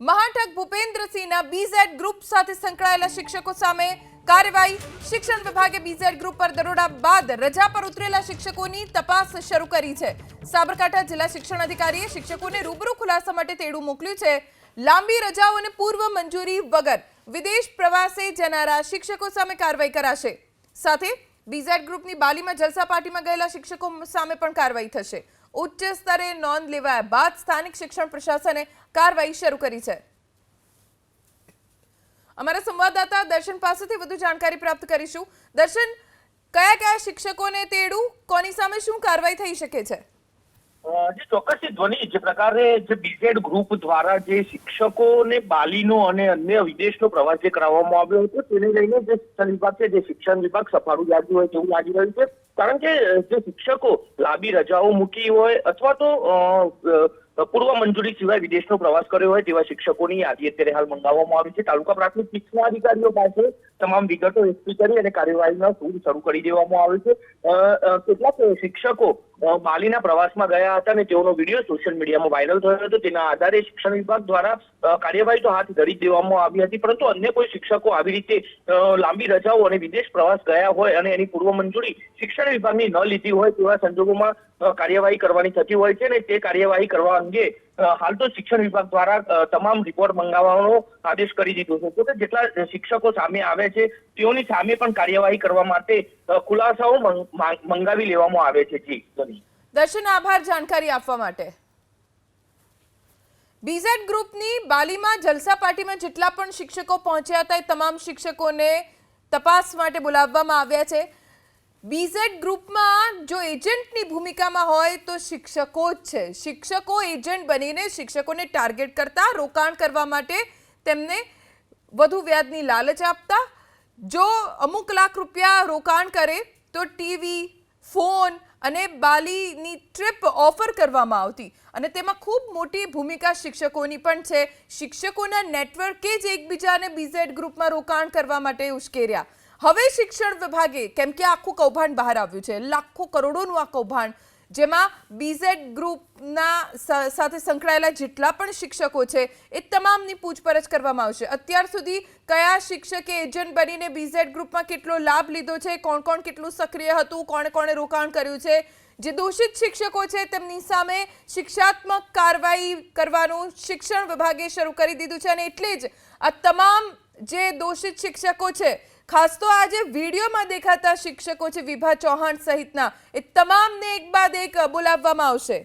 મહાઠગ ભૂપેન્દ્રસિંહના BZ group સાથે સંકળાયેલા શિક્ષકો સામે કાર્યવાહી। શિક્ષણ વિભાગે બીઝેડ ગ્રુપ પર દરોડા બાદ રજા પર ઉતરેલા શિક્ષકોની તપાસ શરૂ કરી છે। સાબરકાંઠા જિલ્લા શિક્ષણ અધિકારીએ શિક્ષકોને રૂબરૂ ખુલાસા માટે તેડું મોકલ્યું છે। લાંબી રજાઓ અને પૂર્વ મંજૂરી વગર વિદેશ પ્રવાસે જનારા શિક્ષકો સામે કાર્યવાહી કરાશે। સાથે બીઝેડ ગ્રુપની બાલીમાં જલસા પાર્ટીમાં ગયેલા શિક્ષકો સામે પણ કાર્યવાહી થશે। ઉચ્ચ સ્તરે નોંધ લેવાયા બાદ સ્થાનિક શિક્ષણ પ્રશાસને કાર્યવાહી શરૂ કરી છે। અમારા સંવાદદાતા દર્શન પાસેથી વધુ જાણકારી પ્રાપ્ત કરીશું। દર્શન, કયા શિક્ષકોને તેડું, કોની સામે શું કાર્યવાહી થઈ શકે છે? જે ચોક્કસથી ધ્વનિ જે પ્રકારે જે બીઝેડ ગ્રુપ દ્વારા જે શિક્ષકોને બાલીનો અને અન્ય વિદેશનો પ્રવાસ જે કરાવવામાં આવ્યો હતો તેને લઈને જે શિક્ષણ વિભાગ છે, જે શિક્ષણ વિભાગ સફાળું જાગ્યું હોય તેવું લાગી રહ્યું છે। કારણ કે જે શિક્ષકો લાંબી રજાઓ મૂકી હોય અથવા તો પૂર્વ મંજૂરી સિવાય વિદેશનો પ્રવાસ કર્યો હોય તેવા શિક્ષકોની યાદી અત્યારે હાલ મંગાવવામાં આવી છે। તાલુકા પ્રાથમિક શિક્ષણ અધિકારીઓ પાસે તમામ વિગતો એકઠી કરી અને કાર્યવાહીનો સૂર શરૂ કરી દેવામાં આવ્યો છે। કેટલાક શિક્ષકો બાલીના પ્રવાસમાં ગયા હતા અને તેઓનો વિડીયો સોશિયલ મીડિયામાં વાયરલ થયો હતો। તેના આધારે શિક્ષણ વિભાગ દ્વારા કાર્યવાહી તો હાથ ધરી દેવામાં આવી હતી, પરંતુ અન્ય કોઈ શિક્ષકો આવી રીતે લાંબી રજાઓ અને વિદેશ પ્રવાસ ગયા હોય અને એની પૂર્વ મંજૂરી શિક્ષણ વિભાગની ન લીધી હોય તેવા સંજોગોમાં કાર્યવાહી કરવાની થતી હોય છે અને તે કાર્યવાહી કરવા અંગે હાલ તો શિક્ષણ વિભાગ દ્વારા તમામ રિપોર્ટ મંગાવવાનો આદેશ કરી દીધો છે। તો જેટલા શિક્ષકો સામે આવે છે તેઓની સામે પણ કાર્યવાહી કરવા માટે ખુલાસાઓ મંગાવી લેવામાં આવે છે। જી દર્શન, આભાર જાણકારી આપવા માટે। બીઝેડ ગ્રુપની બાલીમાં જલસા પાર્ટીમાં જેટલા પણ શિક્ષકો પહોંચ્યા હતા એ તમામ શિક્ષકોને તપાસ માટે બોલાવવામાં આવ્યા છે। બીઝેડ ગ્રુપમાં જો એજન્ટની ભૂમિકામાં હોય તો શિક્ષકો જ છે। શિક્ષકો એજન્ટ બનીને શિક્ષકોને ટાર્ગેટ કરતા, રોકાણ કરવા માટે તેમને વધુ વ્યાજની લાલચ આપતા। જો અમુક લાખ રૂપિયા રોકાણ કરે તો ટીવી, ફોન અને બાલીની ટ્રીપ ઓફર કરવામાં આવતી અને તેમાં ખૂબ મોટી ભૂમિકા શિક્ષકોની પણ છે। શિક્ષકોના નેટવર્કે જ એકબીજાને બીઝેડ ગ્રુપમાં રોકાણ કરવા માટે ઉશ્કેર્યા। હવે શિક્ષણ વિભાગે, કેમ કે આખું કૌભાંડ બહાર આવ્યું છે, લાખો કરોડોનું આ કૌભાંડ, જેમાં બીઝેડ ગ્રુપના સાથે સંકળાયેલા જેટલા પણ શિક્ષકો છે એ તમામની પૂછપરછ કરવામાં આવશે। અત્યાર સુધી કયા શિક્ષકે એજન્ટ બનીને બીઝેડ ગ્રુપમાં કેટલો લાભ લીધો છે, કોણ કોણ કેટલું સક્રિય હતું, કોણે કોણે રોકાણ કર્યું છે, જે દોષિત શિક્ષકો છે તેમની સામે શિક્ષાત્મક કાર્યવાહી કરવાનું શિક્ષણ વિભાગે શરૂ કરી દીધું છે। અને એટલે જ આ તમામ જે દોષિત શિક્ષકો છે, ખાસ તો આજે વિડીયોમાં દેખાતા શિક્ષકો છે વિભા ચૌહાણ સહિતના, એ તમામને એક બાદ એક બોલાવવામાં આવશે।